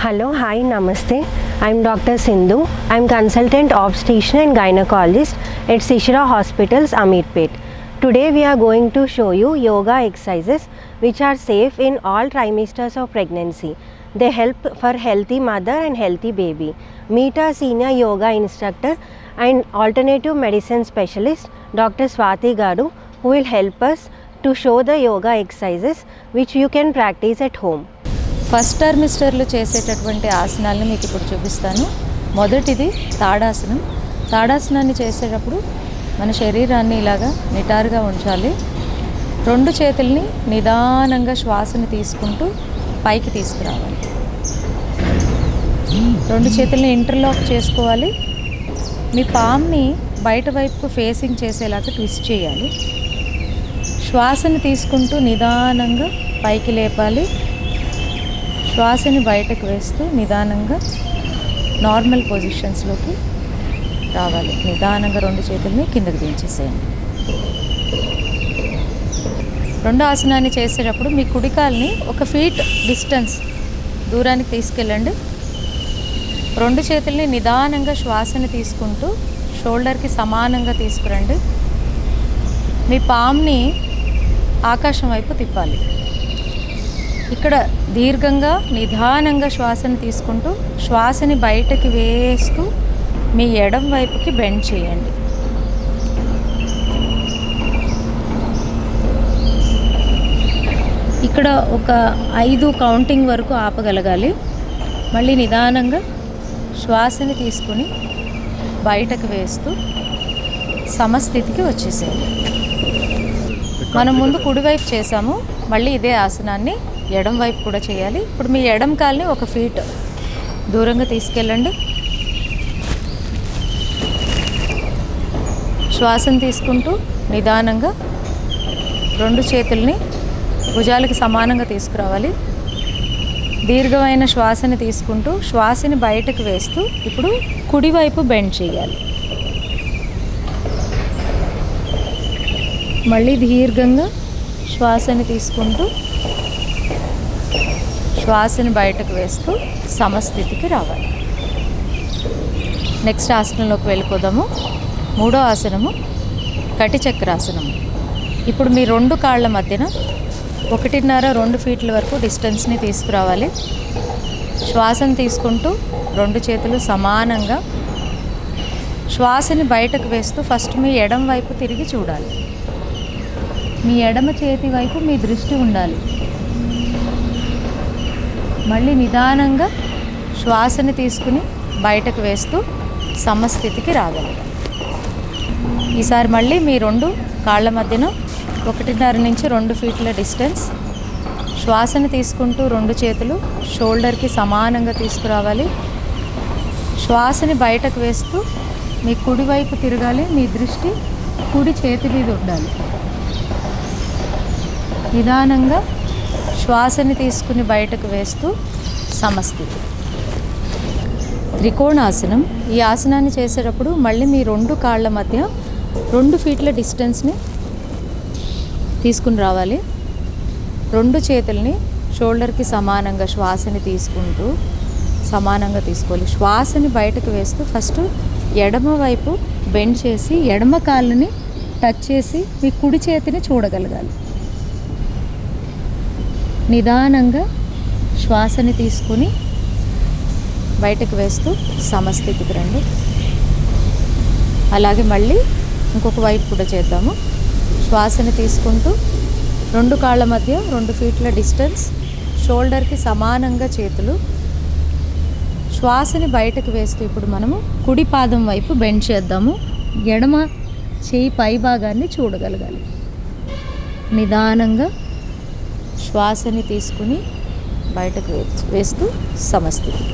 Hello, hi, namaste. I'm Dr. Sindhu. I'm consultant obstetrician and gynecologist at Shishra Hospitals, Ameerpet. Today we are going to show you yoga exercises which are safe in all trimesters of pregnancy. They help for healthy mother and healthy baby. Meet our senior yoga instructor and alternative medicine specialist Dr. Swati Garu, who will help us to show the yoga exercises which you can practice at home. First టర్మిస్టర్లో చేసేటటువంటి ఆసనాలను మీకు ఇప్పుడు చూపిస్తాను. మొదటిది తాడాసనం. తాడాసనాన్ని చేసేటప్పుడు మన శరీరాన్ని ఇలాగా నిటారుగా ఉంచాలి. రెండు చేతుల్ని నిదానంగా శ్వాసని తీసుకుంటూ పైకి తీసుకురావాలి. రెండు చేతుల్ని ఇంటర్లాక్ చేసుకోవాలి. మీ పామ్ని బయట వైపుకు ఫేసింగ్ చేసేలాగా ట్విస్ట్ చేయాలి. శ్వాసని తీసుకుంటూ నిదానంగా పైకి లేపాలి. శ్వాసని బయటకు వేస్తూ నిదానంగా నార్మల్ పొజిషన్స్లోకి రావాలి. నిదానంగా రెండు చేతుల్ని కిందకి దించేసేయండి. రెండో ఆసనాన్ని చేసేటప్పుడు మీ కుడికాల్ని 1 ఫీట్ డిస్టెన్స్ దూరానికి తీసుకెళ్ళండి. రెండు చేతుల్ని నిదానంగా శ్వాసని తీసుకుంటూ షోల్డర్కి సమానంగా తీసుకురండి. మీ పామ్ని ఆకాశం వైపు తిప్పాలి. ఇక్కడ దీర్ఘంగా నిదానంగా శ్వాసని తీసుకుంటూ శ్వాసని బయటకి వేస్తూ మీ ఎడం వైపుకి బెండ్ చేయండి. ఇక్కడ ఒక 5 కౌంటింగ్ వరకు ఆపగలగాలి. మళ్ళీ నిదానంగా శ్వాసని తీసుకుని బయటకు వేస్తూ సమస్థితికి వచ్చేసేయండి. మనం ముందు కుడివైపు చేసాము, మళ్ళీ ఇదే ఆసనాన్ని ఎడం వైపు కూడా చేయాలి. ఇప్పుడు మీ ఎడం కాల్ని 1 ఫీట్ దూరంగా తీసుకెళ్ళండి. శ్వాసను తీసుకుంటూ నిదానంగా రెండు చేతుల్ని భుజాలకి సమానంగా తీసుకురావాలి. దీర్ఘమైన శ్వాసని తీసుకుంటూ శ్వాసని బయటకు వేస్తూ ఇప్పుడు కుడివైపు బెండ్ చేయాలి. మళ్ళీ దీర్ఘంగా శ్వాసని తీసుకుంటూ శ్వాసని బయటకు వేస్తూ సమస్థితికి రావాలి. నెక్స్ట్ ఆసనంలోకి వెళ్ళిపోదాము. మూడో ఆసనము కటి చక్రాసనము. ఇప్పుడు మీ 2 కాళ్ళ మధ్యన 1.5-2 ఫీట్ల వరకు డిస్టెన్స్ని తీసుకురావాలి. శ్వాసను తీసుకుంటూ రెండు చేతులు సమానంగా శ్వాసని బయటకు వేస్తూ ఫస్ట్ మీ ఎడమ వైపు తిరిగి చూడాలి. మీ ఎడమ చేతి వైపు మీ దృష్టి ఉండాలి. మళ్ళీ నిదానంగా శ్వాసని తీసుకుని బయటకు వేస్తూ సమస్థితికి రాగలగాలి. ఈసారి మళ్ళీ మీ 2 కాళ్ళ మధ్యన 1.5-2 ఫీట్ల డిస్టెన్స్ శ్వాసని తీసుకుంటూ రెండు చేతులు షోల్డర్కి సమానంగా తీసుకురావాలి. శ్వాసని బయటకు వేస్తూ మీ కుడివైపు తిరగాలి. మీ దృష్టి కుడి చేతి మీద ఉండాలి. నిదానంగా శ్వాసని తీసుకుని బయటకు వేస్తూ సమస్థితి. త్రికోణాసనం. ఈ ఆసనాన్ని చేసేటప్పుడు మళ్ళీ మీ 2 కాళ్ళ మధ్య 2 ఫీట్ల డిస్టెన్స్ని తీసుకుని రావాలి. రెండు చేతుల్ని షోల్డర్కి సమానంగా శ్వాసని తీసుకుంటూ సమానంగా తీసుకోవాలి. శ్వాసని బయటకు వేస్తూ ఫస్ట్ ఎడమ వైపు బెండ్ చేసి ఎడమ కాళ్ళని టచ్ చేసి మీ కుడి చేతిని చూడగలగాలి. నిదానంగా శ్వాసని తీసుకుని బయటకు వేస్తూ సమస్థితికి రండి. అలాగే మళ్ళీ ఇంకొక వైపు కూడా చేద్దాము. శ్వాసని తీసుకుంటూ 2 కాళ్ళ మధ్య 2 ఫీట్ల డిస్టెన్స్ షోల్డర్కి సమానంగా చేతులు శ్వాసని బయటకు వేస్తూ ఇప్పుడు మనము కుడి పాదం వైపు బెండ్ చేద్దాము. ఎడమ చేయి పై భాగాన్ని చూడగలగాలి. నిదానంగా శ్వాసని తీసుకుని బయటకు వేస్తూ సమస్థితి.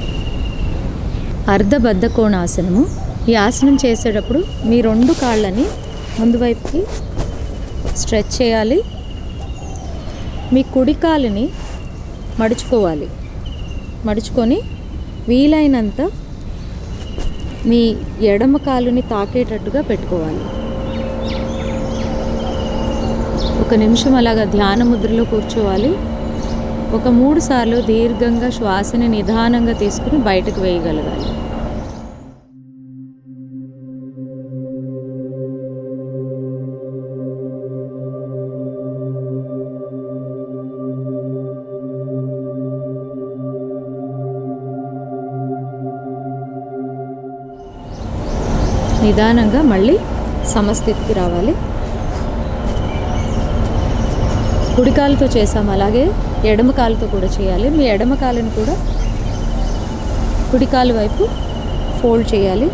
అర్ధబద్ధ కోణాసనము. ఈ ఆసనం చేసేటప్పుడు మీ 2 కాళ్ళని ముందు వైపుకి స్ట్రెచ్ చేయాలి. మీ కుడి కాలుని మడుచుకోవాలి. మడుచుకొని వీలైనంత మీ ఎడమ కాలుని తాకేటట్టుగా పెట్టుకోవాలి. 1 నిమిషం అలాగా ధ్యాన ముద్రలో కూర్చోవాలి. ఒక 3 సార్లు దీర్ఘంగా శ్వాసని నిదానంగా తీసుకుని బయటకు వేయగలగాలి. నిదానంగా మళ్ళీ సమస్థితికి రావాలి. కుడి కాలుతో చేసాము, అలాగే ఎడమ కాలుతో కూడా చేయాలి. మీ ఎడమ కాలుని కూడా కుడి కాలు వైపు ఫోల్డ్ చేయాలి.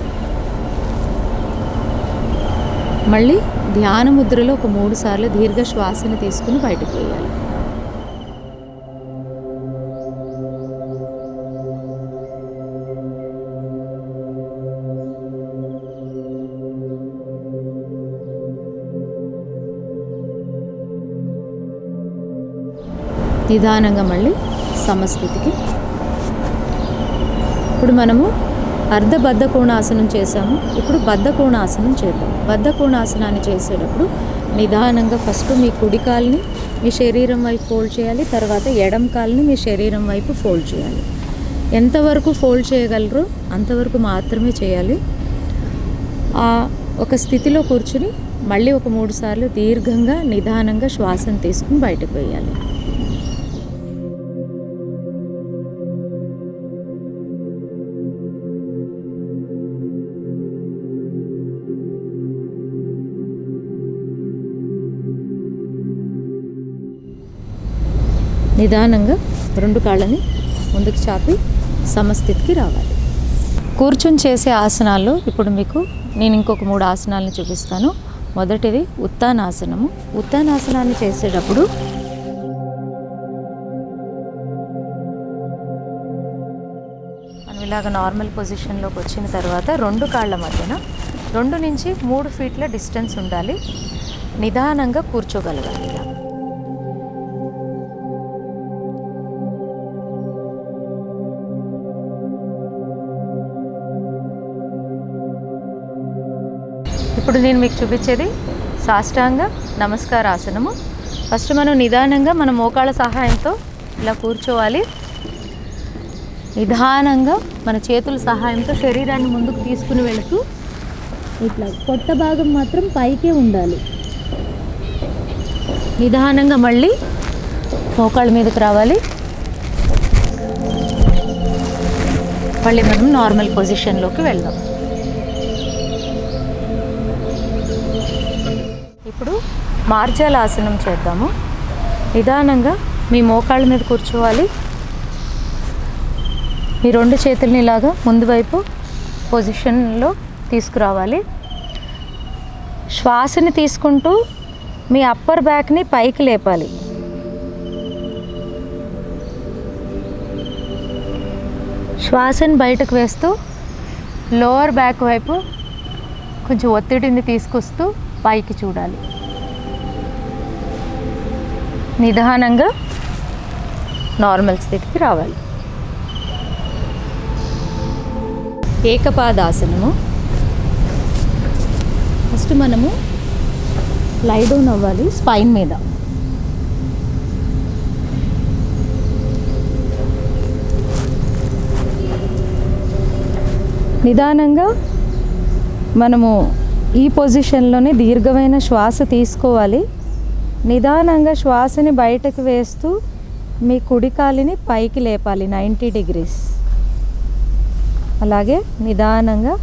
మళ్ళీ ధ్యాన ముద్రలో ఒక 3 సార్లు దీర్ఘ శ్వాసని తీసుకుని బయటకు వేయాలి. నిదానంగా మళ్ళీ సమస్థితికి. ఇప్పుడు మనము అర్ధ బద్ధ కోణాసనం చేసాము. ఇప్పుడు బద్ధ కోణాసనం చేద్దాం. బద్ధ కోణాసనాన్ని చేసేటప్పుడు నిదానంగా ఫస్ట్ మీ కుడి కాలుని మీ శరీరం వైపు ఫోల్డ్ చేయాలి. తర్వాత ఎడమ కాలుని మీ శరీరం వైపు ఫోల్డ్ చేయాలి. ఎంతవరకు ఫోల్డ్ చేయగలరో అంతవరకు మాత్రమే చేయాలి. ఒక స్థితిలో కూర్చుని మళ్ళీ ఒక 3 సార్లు దీర్ఘంగా నిదానంగా శ్వాసను తీసుకుని బయటకు వేయాలి. నిదానంగా 2 కాళ్ళని ముందుకు చాపి సమస్థితికి రావాలి. కూర్చుని చేసే ఆసనాల్లో ఇప్పుడు మీకు నేను ఇంకొక 3 ఆసనాలను చూపిస్తాను. మొదటిది ఉత్తానాసనము. ఉత్తానాసనాన్ని చేసేటప్పుడు మనం ఇలాగ నార్మల్ పొజిషన్లోకి వచ్చిన తర్వాత 2 కాళ్ళ మధ్యన 2 నుంచి 3 ఫీట్ల డిస్టెన్స్ ఉండాలి. నిదానంగా కూర్చోగలగాలి. ఇలా ఇప్పుడు నేను మీకు చూపించేది సాష్టాంగ నమస్కారాసనము. ఫస్ట్ మనం నిదానంగా మన మోకాళ్ళ సహాయంతో ఇలా కూర్చోవాలి. నిదానంగా మన చేతుల సహాయంతో శరీరాన్ని ముందుకు తీసుకుని వెళుతూ ఇట్లా పొట్ట భాగం మాత్రం పైకే ఉండాలి. నిదానంగా మళ్ళీ మోకాళ్ళ మీదకి రావాలి. మళ్ళీ మనం నార్మల్ పొజిషన్లోకి వెళ్దాం. ఇప్పుడు మార్జాలాసనం చేద్దాము. నిదానంగా మీ మోకాళ్ళ మీద కూర్చోవాలి. మీ 2 చేతుల్ని ఇలాగా ముందు వైపు పొజిషన్లో తీసుకురావాలి. శ్వాసని తీసుకుంటూ మీ అప్పర్ బ్యాక్ని పైకి లేపాలి. శ్వాసని బయటకు వేస్తూ లోవర్ బ్యాక్ వైపు కొంచెం ఒత్తిడిని తీసుకొస్తూ పైకి చూడాలి. నిదానంగా నార్మల్ స్థితికి రావాలి. ఏకపాదాసనము. ఫస్ట్ మనము లై డౌన్ అవ్వాలి స్పైన్ మీద. నిదానంగా మనము ఈ పొజిషన్లోనే దీర్ఘమైన శ్వాస తీసుకోవాలి. నిదానంగా శ్వాసని బయటకు వేస్తూ మీ కుడి కాలిని పైకి లేపాలి 90 degrees. అలాగే నిదానంగా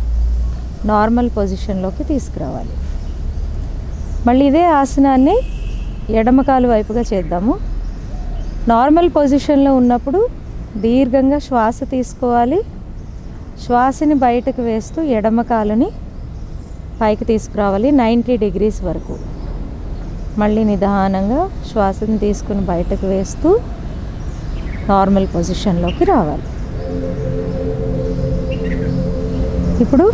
నార్మల్ పొజిషన్లోకి తీసుకురావాలి. మళ్ళీ ఇదే ఆసనాన్ని ఎడమ కాలు వైపుగా చేద్దాము. నార్మల్ పొజిషన్లో ఉన్నప్పుడు దీర్ఘంగా శ్వాస తీసుకోవాలి. శ్వాసని బయటకు వేస్తూ ఎడమ కాలుని పైకి తీసుకురావాలి 90 degrees వరకు. మళ్ళీ నిదానంగా శ్వాసని తీసుకుని బయటకు వేస్తూ నార్మల్ పొజిషన్లోకి రావాలి. ఇప్పుడు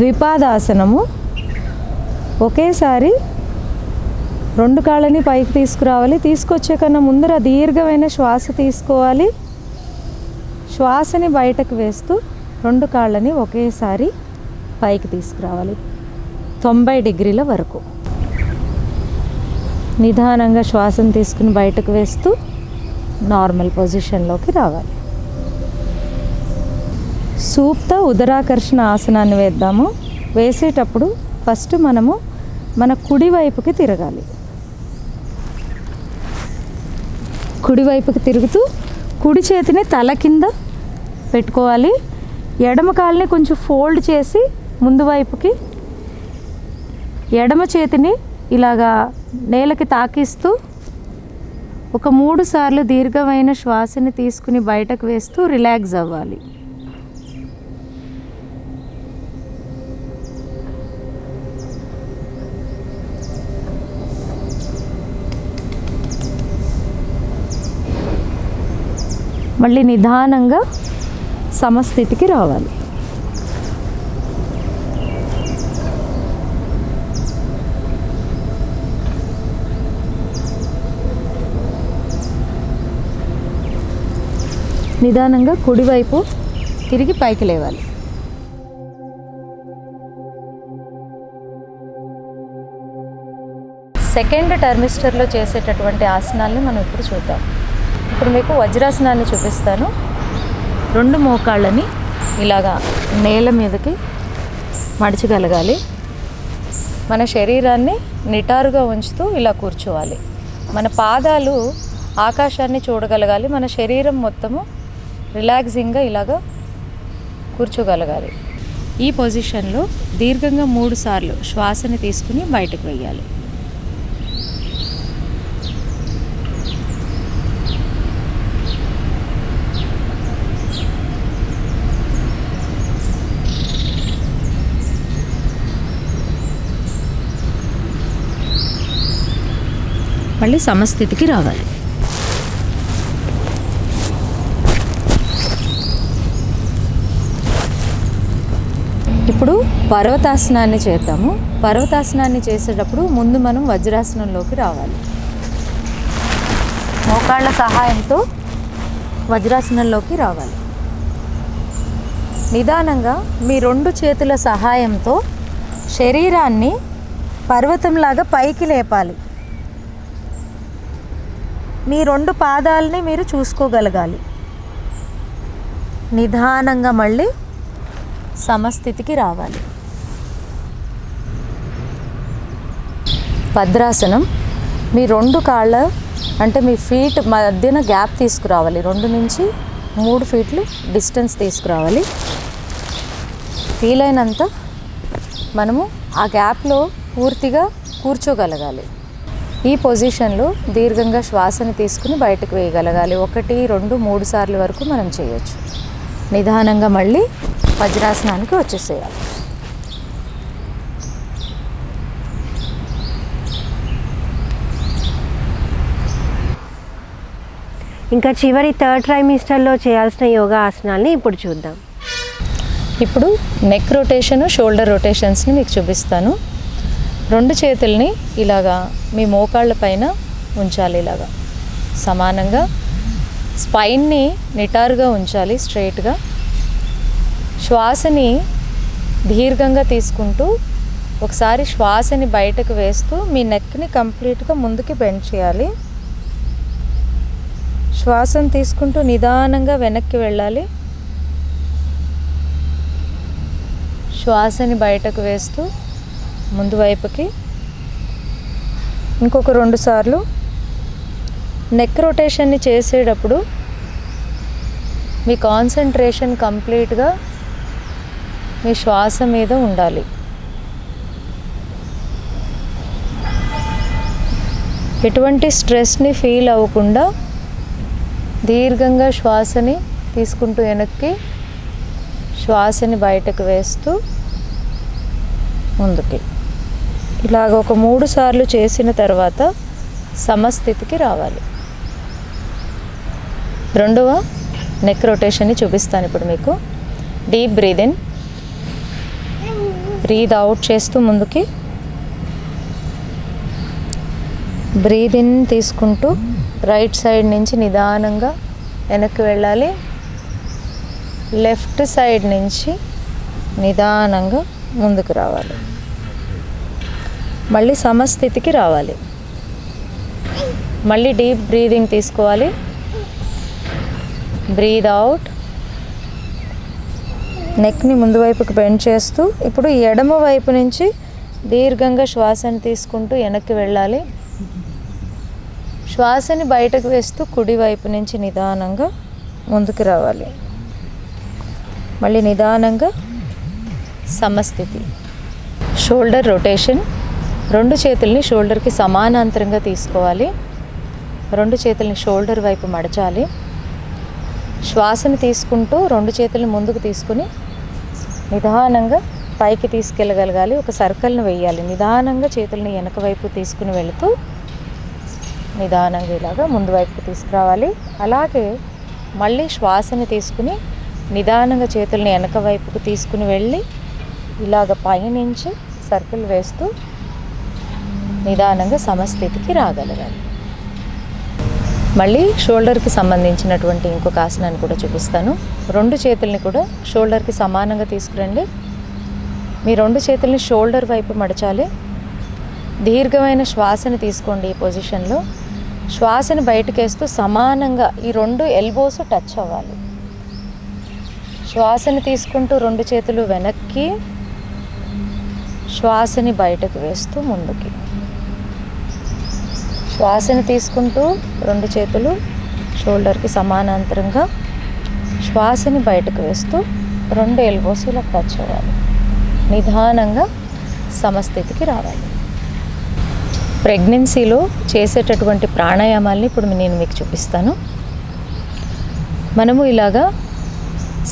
ద్విపాదాసనము. ఒకేసారి 2 కాళ్ళని పైకి తీసుకురావాలి. తీసుకొచ్చే కన్నా ముందర దీర్ఘమైన శ్వాస తీసుకోవాలి. శ్వాసని బయటకు వేస్తూ 2 కాళ్ళని ఒకేసారి పైకి తీసుకురావాలి 90 degrees వరకు. నిదానంగా శ్వాసను తీసుకుని బయటకు వేస్తూ నార్మల్ పొజిషన్లోకి రావాలి. సూప్త ఉదరాకర్షణ ఆసనాన్ని వేద్దాము. వేసేటప్పుడు ఫస్ట్ మనము మన కుడి వైపుకి తిరగాలి. కుడివైపుకి తిరుగుతూ కుడి చేతిని తల కింద పెట్టుకోవాలి. ఎడమ కాలుని కొంచెం ఫోల్డ్ చేసి ముందు వైపుకి, ఎడమ చేతిని ఇలాగా నేలకి తాకిస్తూ ఒక 3 సార్లు దీర్ఘమైన శ్వాసని తీసుకుని బయటకు వేస్తూ రిలాక్స్ అవ్వాలి. మళ్ళీ నిదానంగా సమస్థితికి రావాలి. నిదానంగా కుడివైపు తిరిగి పైకి లేవాలి. సెకండ్ టర్మిస్టర్లో చేసేటటువంటి ఆసనాల్ని మనం ఇప్పుడు చూద్దాం. ఇప్పుడు మీకు వజ్రాసనాన్ని చూపిస్తాను. 2 మోకాళ్ళని ఇలాగా నేల మీదకి మడిచగలగాలి. మన శరీరాన్ని నిటారుగా ఉంచుతూ ఇలా కూర్చోవాలి. మన పాదాలు ఆకాశాన్ని చూడగలగాలి. మన శరీరం మొత్తము రిలాక్సింగ్గా ఇలాగా కూర్చోగలగాలి. ఈ పొజిషన్లో దీర్ఘంగా 3 సార్లు శ్వాసని తీసుకుని బయటకు వెయ్యాలి. మళ్ళీ సమస్థితికి రావాలి. ఇప్పుడు పర్వతాసనాన్ని చేద్దాము. పర్వతాసనాన్ని చేసేటప్పుడు ముందు మనం వజ్రాసనంలోకి రావాలి. మోకాళ్ళ సహాయంతో వజ్రాసనంలోకి రావాలి. నిదానంగా మీ 2 చేతుల సహాయంతో శరీరాన్ని పర్వతంలాగా పైకి లేపాలి. మీ 2 పాదాలని మీరు చూసుకోగలగాలి. నిదానంగా మళ్ళీ సమస్థితికి రావాలి. భద్రాసనం. మీ 2 కాళ్ళ అంటే మీ ఫీట్ మధ్యన గ్యాప్ తీసుకురావాలి. 2 నుంచి 3 ఫీట్లు డిస్టెన్స్ తీసుకురావాలి. వీలైనంత మనము ఆ గ్యాప్లో పూర్తిగా కూర్చోగలగాలి. ఈ పొజిషన్లో దీర్ఘంగా శ్వాసని తీసుకుని బయటకు వేయగలగాలి. 1, 2, 3 సార్లు వరకు మనం చేయొచ్చు. నిదానంగా మళ్ళీ వజ్రాసనానికి వచ్చేసేయాలి. ఇంకా చివరి 3rd ట్రైమిస్టర్లో చేయాల్సిన యోగా ఆసనాల్ని ఇప్పుడు చూద్దాం. ఇప్పుడు నెక్ రొటేషను, షోల్డర్ రొటేషన్స్ని మీకు చూపిస్తాను. 2 చేతుల్ని ఇలాగా మీ మోకాళ్ళ పైన ఉంచాలి. ఇలాగా సమానంగా స్పైన్ని నిటారుగా ఉంచాలి, స్ట్రైట్గా. శ్వాసని దీర్ఘంగా తీసుకుంటూ ఒకసారి శ్వాసని బయటకు వేస్తూ మీ నెక్ని కంప్లీట్గా ముందుకి బెండ్ చేయాలి. శ్వాసను తీసుకుంటూ నిదానంగా వెనక్కి వెళ్ళాలి. శ్వాసని బయటకు వేస్తూ ముందు వైపుకి ఇంకొక 2 సార్లు. నెక్ రొటేషన్ని చేసేటప్పుడు మీ కాన్సంట్రేషన్ కంప్లీట్గా మీ శ్వాస మీద ఉండాలి. ఎటువంటి స్ట్రెస్ని ఫీల్ అవ్వకుండా దీర్ఘంగా శ్వాసని తీసుకుంటూ వెనక్కి, శ్వాసని బయటకు వేస్తూ ముందుకి. ఇలాగ ఒక 3 సార్లు చేసిన తర్వాత సమస్థితికి రావాలి. 2వ నెక్ రొటేషన్ని చూపిస్తాను ఇప్పుడు మీకు. Deep breathe in, breathe out చేస్తూ ముందుకి. బ్రీద్ ఇన్ తీసుకుంటూ రైట్ సైడ్ నుంచి నిదానంగా వెనక్కి వెళ్ళాలి. లెఫ్ట్ సైడ్ నుంచి నిదానంగా ముందుకు రావాలి. మళ్ళీ సమస్థితికి రావాలి. మళ్ళీ డీప్ బ్రీదింగ్ తీసుకోవాలి. Breathe out. నెక్ని ముందు వైపుకి బెండ్ చేస్తూ ఇప్పుడు ఎడమ వైపు నుంచి దీర్ఘంగా శ్వాసను తీసుకుంటూ వెనక్కి వెళ్ళాలి. శ్వాసని బయటకు వేస్తూ కుడి వైపు నుంచి నిదానంగా ముందుకు రావాలి. మళ్ళీ నిదానంగా సమస్థితి. Shoulder rotation. 2 చేతుల్ని షోల్డర్కి సమానాంతరంగా తీసుకోవాలి. 2 చేతుల్ని షోల్డర్ వైపు మడచాలి. శ్వాసని తీసుకుంటూ 2 చేతుల్ని ముందుకు తీసుకుని నిదానంగా పైకి తీసుకెళ్ళగలగాలి. ఒక సర్కిల్ని వేయాలి. నిదానంగా చేతుల్ని వెనక వైపు తీసుకుని వెళుతూ నిదానంగా ఇలాగా ముందు వైపుకి తీసుకురావాలి. అలాగే మళ్ళీ శ్వాసని తీసుకుని నిదానంగా చేతుల్ని వెనక వైపుకు తీసుకుని వెళ్ళి ఇలాగ పైనుంచి సర్కిల్ వేస్తూ నిదానంగా సమస్థితికి రాగలగాలి. మళ్ళీ షోల్డర్కి సంబంధించినటువంటి ఇంకొక ఆసనాన్ని కూడా చూపిస్తాను. 2 చేతుల్ని కూడా షోల్డర్కి సమానంగా తీసుకురండి. మీ 2 చేతుల్ని షోల్డర్ వైపు మడచాలి. దీర్ఘమైన శ్వాసని తీసుకోండి. ఈ పొజిషన్లో శ్వాసని బయటకేస్తూ సమానంగా ఈ 2 ఎల్బోస్ టచ్ అవ్వాలి. శ్వాసని తీసుకుంటూ 2 చేతులు వెనక్కి, శ్వాసని బయటకు వేస్తూ ముందుకి. శ్వాసని తీసుకుంటూ 2 చేతులు షోల్డర్కి సమానాంతరంగా, శ్వాసని బయటకు వేస్తూ 2 ఎల్బోస్ ఇలా టచ్ అవ్వాలి. నిదానంగా సమస్థితికి రావాలి. ప్రెగ్నెన్సీలో చేసేటటువంటి ప్రాణాయామాల్ని ఇప్పుడు నేను మీకు చూపిస్తాను. మనము ఇలాగా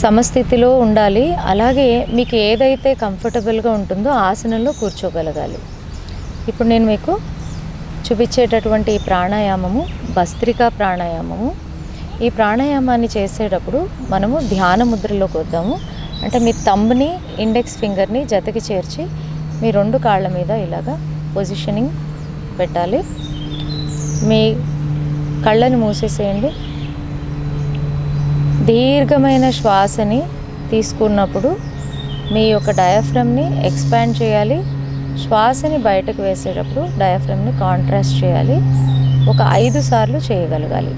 సమస్థితిలో ఉండాలి. అలాగే మీకు ఏదైతే కంఫర్టబుల్గా ఉంటుందో ఆసనంలో కూర్చోగలగాలి. ఇప్పుడు నేను మీకు చూపించేటటువంటి ఈ ప్రాణాయామము భస్త్రికా ప్రాణాయామము. ఈ ప్రాణాయామాన్ని చేసేటప్పుడు మనము ధ్యాన ముద్రలోకి వద్దాము. అంటే మీ థంబ్ని ఇండెక్స్ ఫింగర్ని జతకి చేర్చి మీ 2 కాళ్ళ మీద ఇలాగా పొజిషనింగ్ పెట్టాలి. మీ కళ్ళని మూసేసేయండి. దీర్ఘమైన శ్వాసని తీసుకున్నప్పుడు మీ యొక్క డయాఫ్రమ్ని ఎక్స్పాండ్ చేయాలి. శ్వాసని బయటకు వేసేటప్పుడు డయాఫ్రమ్ని కాంట్రాస్ట్ చేయాలి. ఒక 5 సార్లు చేయగలగాలి.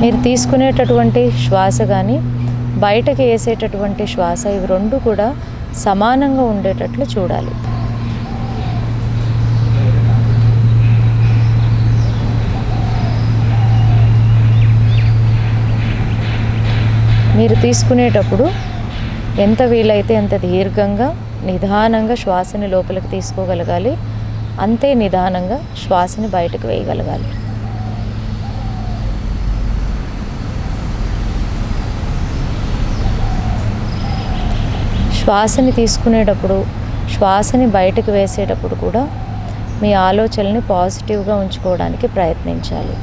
మీరు తీసుకునేటటువంటి శ్వాస కానీ బయటకు వేసేటటువంటి శ్వాస ఇవి 2 కూడా సమానంగా ఉండేటట్లు చూడాలి. మీరు తీసుకునేటప్పుడు ఎంత వీలైతే అంత దీర్ఘంగా నిదానంగా శ్వాసని లోపలికి తీసుకోగలగాలి. అంతే నిదానంగా శ్వాసని బయటకు వేయగలగాలి. శ్వాసని తీసుకునేటప్పుడు శ్వాసని బయటకు వేసేటప్పుడు కూడా మీ ఆలోచనల్ని పాజిటివ్గా ఉంచుకోవడానికి ప్రయత్నించాలి.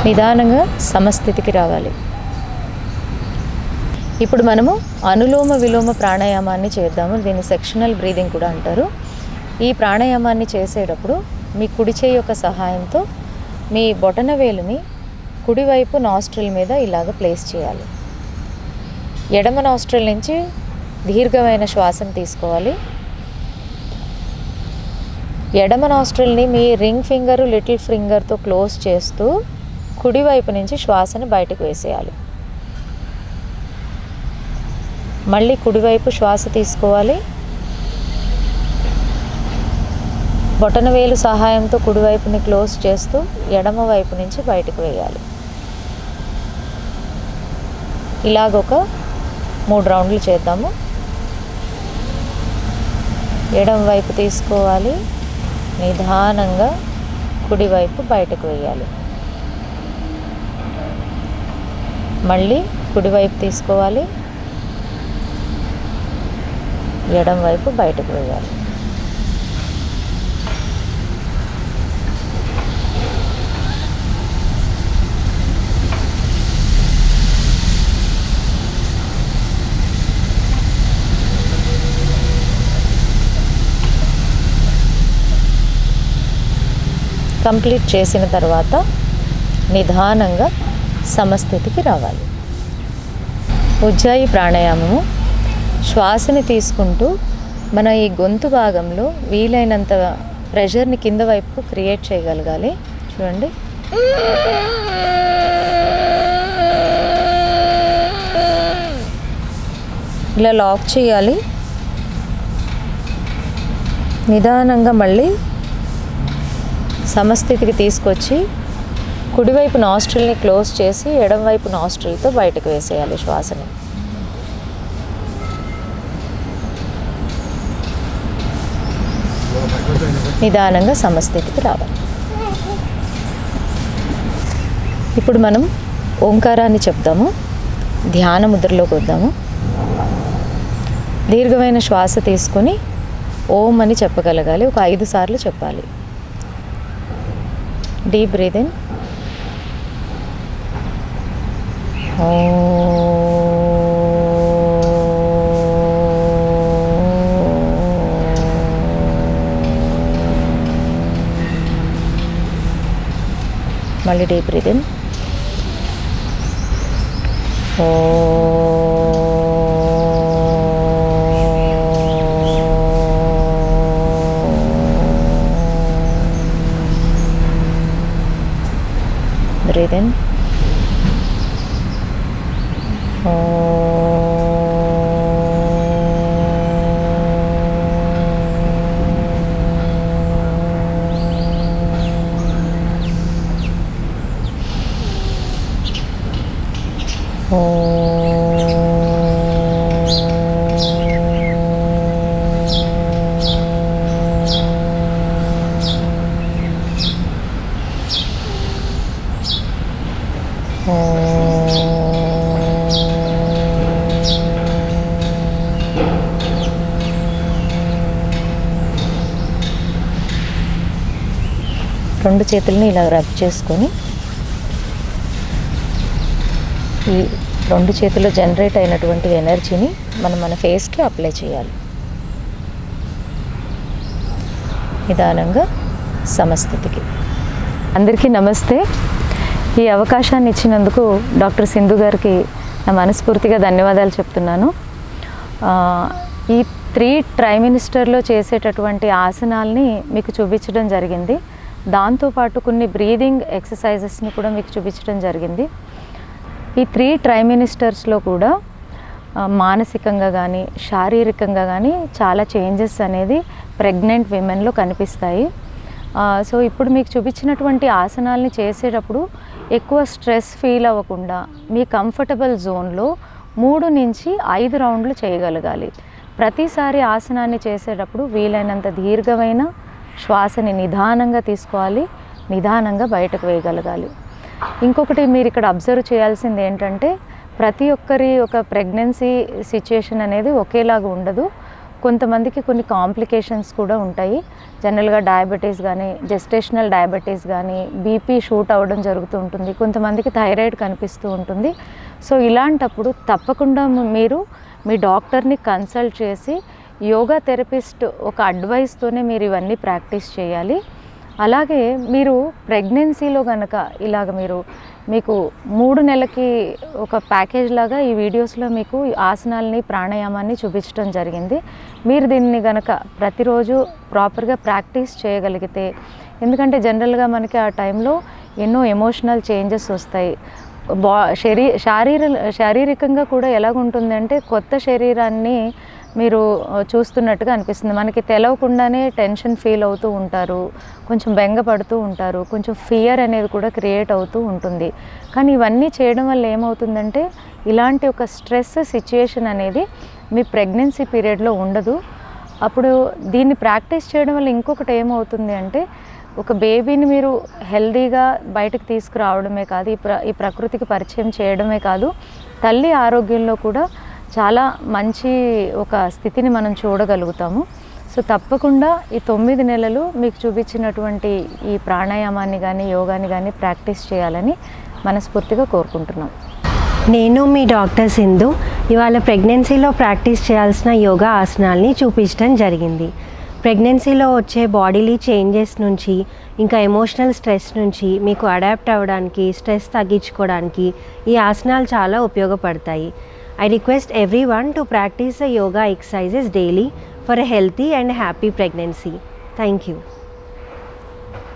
నిదానంగా సమస్థితికి రావాలి. ఇప్పుడు మనము అనులోమ విలోమ ప్రాణాయామాన్ని చేద్దాము. దీన్ని సెక్షనల్ బ్రీదింగ్ కూడా అంటారు. ఈ ప్రాణాయామాన్ని చేసేటప్పుడు మీ కుడి చేయి యొక్క సహాయంతో మీ బొటన వేలుని కుడివైపు నాస్ట్రిల్ మీద ఇలాగ ప్లేస్ చేయాలి. ఎడమ నాస్ట్రిల్ నుంచి దీర్ఘమైన శ్వాసను తీసుకోవాలి. ఎడమ నాస్ట్రిల్ని మీ రింగ్ ఫింగరు లిటిల్ ఫింగర్తో క్లోజ్ చేస్తూ కుడివైపు నుంచి శ్వాసను బయటకు వేసేయాలి. మళ్ళీ కుడివైపు శ్వాస తీసుకోవాలి. బొటనవేలు సహాయంతో కుడివైపుని క్లోజ్ చేస్తూ ఎడమ వైపు నుంచి బయటకు వేయాలి. ఇలాగొక 3 రౌండ్లు చేద్దాము. ఎడమ వైపు తీసుకోవాలి. నిదానంగా కుడివైపు బయటకు వేయాలి. మళ్ళీ కుడివైపు తీసుకోవాలి. ఎడమ వైపు బయటకు వేయాలి. కంప్లీట్ చేసిన తర్వాత నిదానంగా సమస్థితికి రావాలి. ఉజ్జాయి ప్రాణాయామము శ్వాసని తీసుకుంటూ మన ఈ గొంతు భాగంలో వీలైనంత ప్రెషర్ని కింద వైపుకు క్రియేట్ చేయగలగాలి. చూడండి, ఇలా లాక్ చేయాలి. నిదానంగా మళ్ళీ సమస్థితికి తీసుకొచ్చి కుడివైపు నాస్ట్రిల్ని క్లోజ్ చేసి ఎడమవైపు నాస్ట్రిల్తో బయటకు వేసేయాలి శ్వాసని. నిదానంగా సమస్థితికి రావాలి. ఇప్పుడు మనం ఓంకారాన్ని చెప్దాము. ధ్యాన ముద్రలోకి వద్దాము. దీర్ఘమైన శ్వాస తీసుకొని ఓం అని చెప్పగలగాలి. ఒక 5 సార్లు చెప్పాలి. Deep breath in. మళ్ళీ deep breath in. Breathe in. రెండు చేతుల్ని ఇలా రబ్ చేసుకొని ఈ రెండు చేతుల్లో జనరేట్ అయినటువంటి ఎనర్జీని మనం మన ఫేస్కి అప్లై చేయాలి. నిదానంగా సమస్థితికి. అందరికీ నమస్తే. ఈ అవకాశాన్ని ఇచ్చినందుకు డాక్టర్ సింధు గారికి నా మనస్ఫూర్తిగా ధన్యవాదాలు చెప్తున్నాను. ఈ 3 ట్రైమినిస్టర్లో చేసేటటువంటి ఆసనాల్ని మీకు చూపించడం జరిగింది. దాంతోపాటు కొన్ని బ్రీదింగ్ ఎక్సర్సైజెస్ని కూడా మీకు చూపించడం జరిగింది. ఈ 3 ట్రైమినిస్టర్స్లో కూడా మానసికంగా కానీ శారీరకంగా కానీ చాలా చేంజెస్ అనేది ప్రెగ్నెంట్ విమెన్లో కనిపిస్తాయి. సో ఇప్పుడు మీకు చూపించినటువంటి ఆసనాల్ని చేసేటప్పుడు ఎక్కువ స్ట్రెస్ ఫీల్ అవ్వకుండా మీ కంఫర్టబుల్ జోన్లో 3 నుంచి 5 రౌండ్లు చేయగలగాలి. ప్రతిసారి ఆసనాన్ని చేసేటప్పుడు వీలైనంత దీర్ఘమైన శ్వాసని నిదానంగా తీసుకోవాలి, నిదానంగా బయటకు వేయగలగాలి. ఇంకొకటి మీరు ఇక్కడ అబ్జర్వ్ చేయాల్సింది ఏంటంటే ప్రతి ఒక్కరి ఒక ప్రెగ్నెన్సీ సిచ్యుయేషన్ అనేది ఒకేలాగా ఉండదు. కొంతమందికి కొన్ని కాంప్లికేషన్స్ కూడా ఉంటాయి. జనరల్గా డయాబెటీస్ కానీ, జెస్టేషనల్ డయాబెటీస్ కానీ, బీపీ షూట్ అవ్వడం జరుగుతూ ఉంటుంది. కొంతమందికి థైరాయిడ్ కనిపిస్తూ ఉంటుంది. సో ఇలాంటప్పుడు తప్పకుండా మీరు మీ డాక్టర్ని కన్సల్ట్ చేసి యోగా థెరపిస్ట్ ఒక అడ్వైస్తోనే మీరు ఇవన్నీ ప్రాక్టీస్ చేయాలి. అలాగే మీరు ప్రెగ్నెన్సీలో కనుక ఇలాగ మీకు 3 నెలలకి ఒక ప్యాకేజ్ లాగా ఈ వీడియోస్లో మీకు ఆసనాలని ప్రాణాయామాన్ని చూపించడం జరిగింది. మీరు దీన్ని కనుక ప్రతిరోజు ప్రాపర్గా ప్రాక్టీస్ చేయగలిగితే, ఎందుకంటే జనరల్గా మనకి ఆ టైంలో ఎన్నో ఎమోషనల్ చేంజెస్ వస్తాయి. శారీరకంగా కూడా ఎలాగుంటుందంటే కొత్త శరీరాన్ని మీరు చూస్తున్నట్టుగా అనిపిస్తుంది. మనకి తెలవకుండానే టెన్షన్ ఫీల్ అవుతూ ఉంటారు, కొంచెం బెంగపడుతూ ఉంటారు, కొంచెం ఫియర్ అనేది కూడా క్రియేట్ అవుతూ ఉంటుంది. కానీ ఇవన్నీ చేయడం వల్ల ఏమవుతుందంటే ఇలాంటి ఒక స్ట్రెస్ సిచ్యుయేషన్ అనేది మీ ప్రెగ్నెన్సీ పీరియడ్లో ఉండదు. అప్పుడు దీన్ని ప్రాక్టీస్ చేయడం వల్ల ఇంకొకటి ఏమవుతుంది అంటే ఒక బేబీని మీరు హెల్దీగా బయటకు తీసుకురావడమే కాదు, ఈ ప్రకృతికి పరిచయం చేయడమే కాదు, తల్లి ఆరోగ్యంలో కూడా చాలా మంచి ఒక స్థితిని మనం చూడగలుగుతాము. సో తప్పకుండా ఈ 9 నెలలు మీకు చూపించినటువంటి ఈ ప్రాణాయామాన్ని కానీ యోగాని కానీ ప్రాక్టీస్ చేయాలని మనస్ఫూర్తిగా కోరుకుంటున్నాం. నేను మీ డాక్టర్ సింధు ఇవాళ ప్రెగ్నెన్సీలో ప్రాక్టీస్ చేయాల్సిన యోగా ఆసనాల్ని చూపించడం జరిగింది. ప్రెగ్నెన్సీలో వచ్చే బాడీలీ చేంజెస్ నుంచి ఇంకా ఎమోషనల్ స్ట్రెస్ నుంచి మీకు అడాప్ట్ అవ్వడానికి, స్ట్రెస్ తగ్గించుకోవడానికి ఈ ఆసనాలు చాలా ఉపయోగపడతాయి. I request everyone to practice the yoga exercises daily for a healthy and happy pregnancy. Thank you.